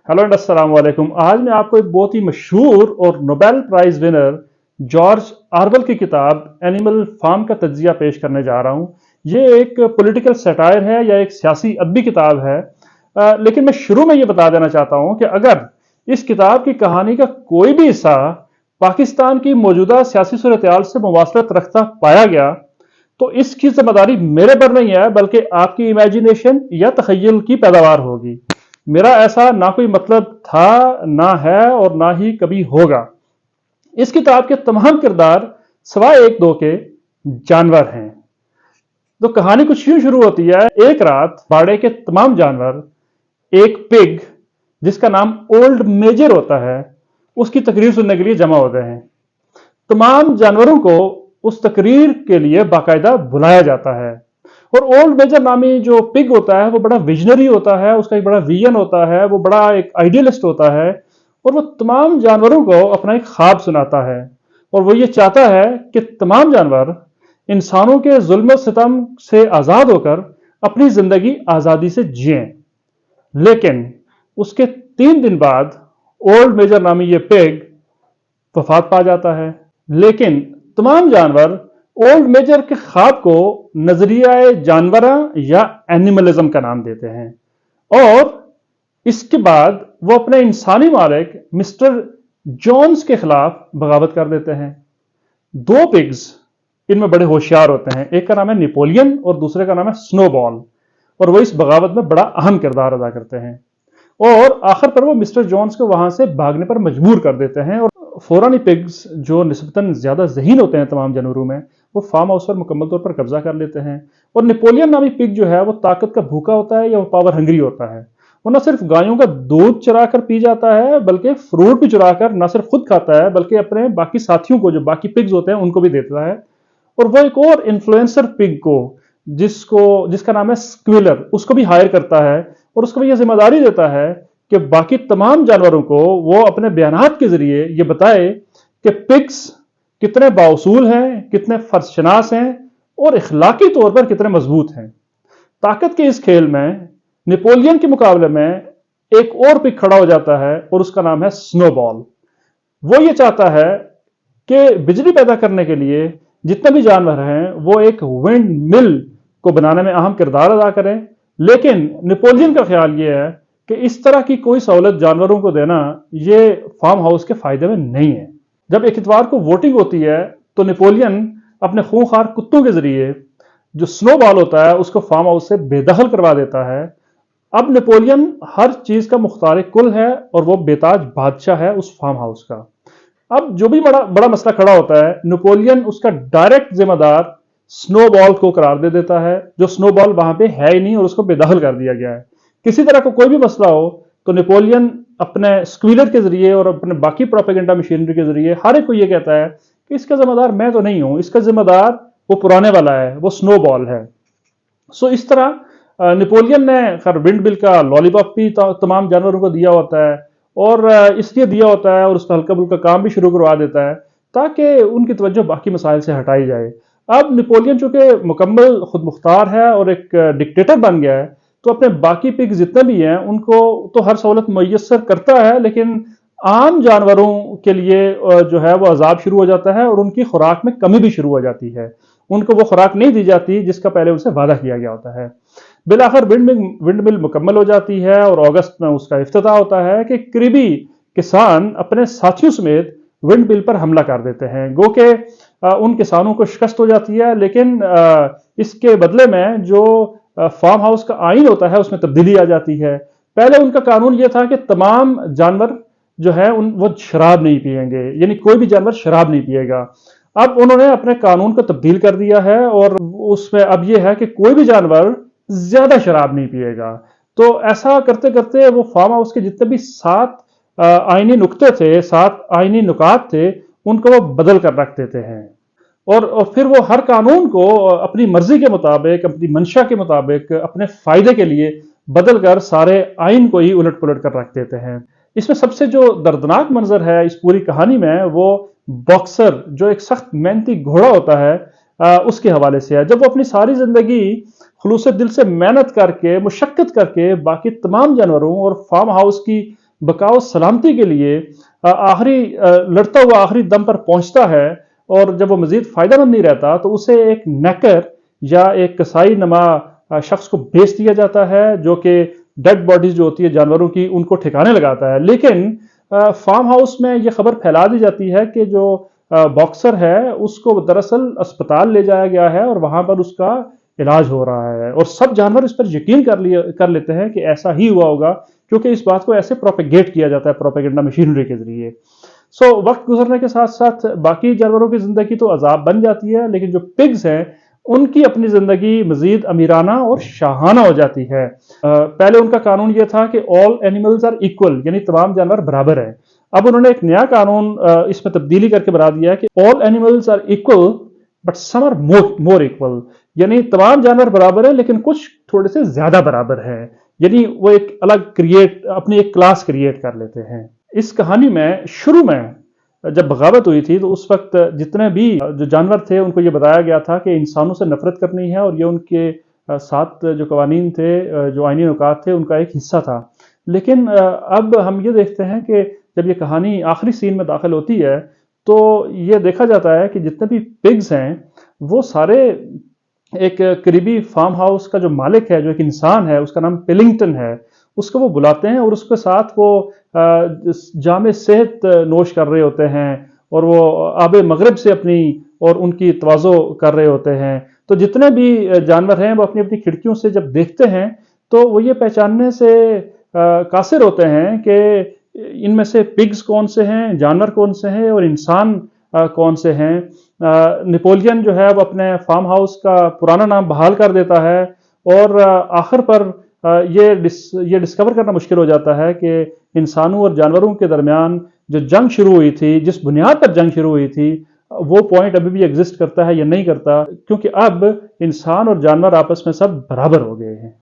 Hello and अस्सलाम वालेकुम। आज मैं आपको एक बहुत ही मशहूर और Nobel prize winner George Orwell की किताब एनिमल फार्म का तज्जिया पेश करने जा रहा हूं। ये एक पॉलिटिकल सटायर है या एक सियासी अदबी किताब है। लेकिन मैं शुरू में ये बता देना चाहता हूं कि अगर इस किताब की कहानी का कोई भी हिस्सा पाकिस्तान की मौजूदा सियासी सूरत-ए-हाल से मुवासलत रखता पाया गया तो इसकी जिम्मेदारी मेरे पर नहीं है, बल्कि आपकी इमेजिनेशन या तखय्युल की पैदावार होगी। मेरा ऐसा ना कोई मतलब था, ना है और ना ही कभी होगा। इस किताब के तमाम किरदार सिवाय एक दो के जानवर हैं। तो कहानी कुछ यूं शुरू होती है। एक रात बाड़े के तमाम जानवर एक पिग जिसका नाम ओल्ड मेजर होता है उसकी तकरीर सुनने के लिए जमा होते हैं। तमाम जानवरों को उस तकरीर के लिए बाकायदा बुलाया जाता है और ओल्ड मेजर नामी जो पिग होता है वो बड़ा विजनरी होता है, उसका एक बड़ा विजन होता है, वो बड़ा एक आइडियलिस्ट होता है और वो तमाम जानवरों को अपना एक ख्वाब सुनाता है और वो ये चाहता है कि तमाम जानवर इंसानों के जुल्म सितम से आज़ाद होकर अपनी ज़िंदगी आज़ादी से जिएं। लेकिन उसके 3 दिन बाद ओल्ड मेजर नामी ये पिग वफात पा जाता है। लेकिन तमाम जानवर ओल्ड मेजर के ख्वाब को नजरिया जानवरा या एनिमलिज्म का नाम देते हैं और इसके बाद वो अपने इंसानी मालिक मिस्टर जोन्स के खिलाफ बगावत कर देते हैं। 2 पिग्स इनमें बड़े होशियार होते हैं, एक का नाम है नेपोलियन और दूसरे का नाम है स्नोबॉल, और वो इस बगावत में बड़ा अहम किरदार अदा करते हैं और आखिर पर वो मिस्टर जोन्स को वहां से भागने पर मजबूर कर देते हैं और फौरन ही पिग्स जो निस्बतन ज्यादा ज़हीन होते हैं तमाम जानवरों में, वो फार्म हाउस पर मुकम्मल तौर पर कब्जा कर लेते हैं। और नेपोलियन नामी पिग जो है वो ताकत का भूखा होता है या वो पावर हंग्री होता है। वो न सिर्फ गायों का दूध चुरा कर पी जाता है बल्कि फ्रूट भी चुरा कर न सिर्फ खुद खाता है बल्कि अपने बाकी साथियों को, जो बाकी पिग्स होते हैं, उनको भी देता है। और वो एक और इन्फ्लुएंसर पिग को जिसका नाम है स्क्विलर, उसको भी हायर करता है और उसको भी यह जिम्मेदारी देता है कि बाकी तमाम जानवरों को वो अपने बयानात के जरिए ये बताए कि पिग्स कितने बाउसूल हैं, कितने फर्शनास हैं और इखलाकी तौर पर कितने मजबूत हैं। ताकत के इस खेल में नेपोलियन के मुकाबले में एक और पिग खड़ा हो जाता है और उसका नाम है स्नोबॉल। वो ये चाहता है कि बिजली पैदा करने के लिए जितने भी जानवर हैं वो एक विंड मिल को बनाने में अहम किरदार अदा करें। लेकिन नेपोलियन का ख्याल ये है कि इस तरह की कोई सहूलत जानवरों को देना ये फार्म हाउस के फायदे में नहीं है। जब एक इतवार को वोटिंग होती है तो नेपोलियन अपने खूंखार कुत्तों के जरिए जो स्नोबॉल होता है उसको फार्म हाउस से बेदखल करवा देता है। अब नेपोलियन हर चीज का मुख्तार कुल है और वो बेताज बादशाह है उस फार्म हाउस का। अब जो भी बड़ा बड़ा मसला खड़ा होता है, नेपोलियन उसका डायरेक्ट जिम्मेदार स्नोबॉल को करार दे देता है, जो स्नोबॉल वहां पे है ही नहीं और उसको बेदखल कर दिया गया है। किसी तरह का कोई भी मसला हो तो नेपोलियन अपने स्क्वीलर के जरिए और अपने बाकी प्रोपेगेंडा मशीनरी के जरिए हर एक को यह कहता है कि इसका जिम्मेदार मैं तो नहीं हूं, इसका जिम्मेदार वो पुराने वाला है, वो स्नोबॉल है। सो इस तरह नेपोलियन ने खैर विंड मिल का लॉलीपॉप भी तमाम जानवरों को दिया होता है और इसलिए दिया होता है और उसका हल्का फुल्का काम भी शुरू करवा देता है ताकि उनकी तवज्जो बाकी मसाइल से हटाई जाए। अब नेपोलियन चूंकि मुकम्मल खुद मुख्तार है और एक डिक्टेटर बन गया है तो अपने बाकी पिग जितने भी हैं उनको तो हर सहूलत मुयस्सर करता है, लेकिन आम जानवरों के लिए जो है वो अजाब शुरू हो जाता है और उनकी खुराक में कमी भी शुरू हो जाती है। उनको वो खुराक नहीं दी जाती जिसका पहले उनसे वादा किया गया होता है। बिलाखिर विंड मिल मुकम्मल हो जाती है और अगस्त में उसका इफ्तिताह होता है कि करीबी किसान अपने साथियों समेत विंड मिल पर हमला कर देते हैं। गो के उन किसानों को शिकस्त हो जाती है, लेकिन इसके बदले में जो फार्म हाउस का आइन होता है उसमें तब्दीली आ जाती है। पहले उनका कानून यह था कि तमाम जानवर जो है वो शराब नहीं पिएंगे, यानी कोई भी जानवर शराब नहीं पिएगा। अब उन्होंने अपने कानून को तब्दील कर दिया है और उसमें अब यह है कि कोई भी जानवर ज्यादा शराब नहीं पिएगा। तो ऐसा करते करते वो फार्म हाउस के जितने भी 7 आईनी नुक्ते थे, 7 आईनी नुकात थे, उनको वो बदल कर रख देते हैं और फिर वो हर कानून को अपनी मर्जी के मुताबिक, अपनी मंशा के मुताबिक, अपने फायदे के लिए बदल कर सारे आइन को ही उलट पुलट कर रख देते हैं। इसमें सबसे जो दर्दनाक मंजर है इस पूरी कहानी में वो बॉक्सर जो एक सख्त मेहनती घोड़ा होता है उसके हवाले से है। जब वो अपनी सारी जिंदगी खुलूस दिल से मेहनत करके, मुशक्कत करके बाकी तमाम जानवरों और फार्म हाउस की बकाओ सलामती के लिए लड़ता हुआ आखिरी दम पर पहुंचता है, और जब वो मजीद फायदेमंद नहीं रहता तो उसे एक नैकर या एक कसाई नमा शख्स को बेच दिया जाता है, जो कि डेड बॉडीज जो होती है जानवरों की उनको ठिकाने लगाता है। लेकिन फार्म हाउस में यह खबर फैला दी जाती है कि जो बॉक्सर है उसको दरअसल अस्पताल ले जाया गया है और वहां पर उसका इलाज हो रहा है, और सब जानवर इस पर यकीन कर लेते हैं कि ऐसा ही हुआ होगा, क्योंकि इस बात को ऐसे प्रोपेगेट किया जाता है प्रोपेगेंडा मशीनरी के जरिए। वक्त गुजरने के साथ साथ बाकी जानवरों की जिंदगी तो अजाब बन जाती है, लेकिन जो पिग्स हैं उनकी अपनी जिंदगी मजीद अमीराना और शाहाना हो जाती है। पहले उनका कानून यह था कि ऑल एनिमल्स आर इक्वल, यानी तमाम जानवर बराबर हैं। अब उन्होंने एक नया कानून इसमें तब्दीली करके बना दिया है कि all animals are equal but some are more equal, यानी तमाम जानवर बराबर है लेकिन कुछ थोड़े से ज्यादा बराबर है, यानी वो एक अलग अपनी एक क्लास क्रिएट कर लेते हैं। इस कहानी में शुरू में जब बगावत हुई थी तो उस वक्त जितने भी जो जानवर थे उनको ये बताया गया था कि इंसानों से नफरत करनी है, और ये उनके साथ जो कवानीन थे, जो आईनी नुकात थे, उनका एक हिस्सा था। लेकिन अब हम ये देखते हैं कि जब ये कहानी आखिरी सीन में दाखिल होती है तो ये देखा जाता है कि जितने भी पिग्स हैं वो सारे एक करीबी फार्म हाउस का जो मालिक है, जो एक इंसान है, उसका नाम पिलिंगटन है, उसको वो बुलाते हैं और उसके साथ वो जामे सेहत नोश कर रहे होते हैं, और वो आबे मगरब से अपनी और उनकी तवाज़ो कर रहे होते हैं। तो जितने भी जानवर हैं वो अपनी अपनी खिड़कियों से जब देखते हैं तो वो ये पहचानने से कासिर होते हैं कि इनमें से पिग्स कौन से हैं, जानवर कौन से हैं और इंसान कौन से हैं। नेपोलियन जो है वो अपने फार्म हाउस का पुराना नाम बहाल कर देता है, और आखिर पर ये डिस्कवर करना मुश्किल हो जाता है कि इंसानों और जानवरों के दरमियान जो जंग शुरू हुई थी, जिस बुनियाद पर जंग शुरू हुई थी, वो पॉइंट अभी भी एग्जिस्ट करता है या नहीं करता, क्योंकि अब इंसान और जानवर आपस में सब बराबर हो गए हैं।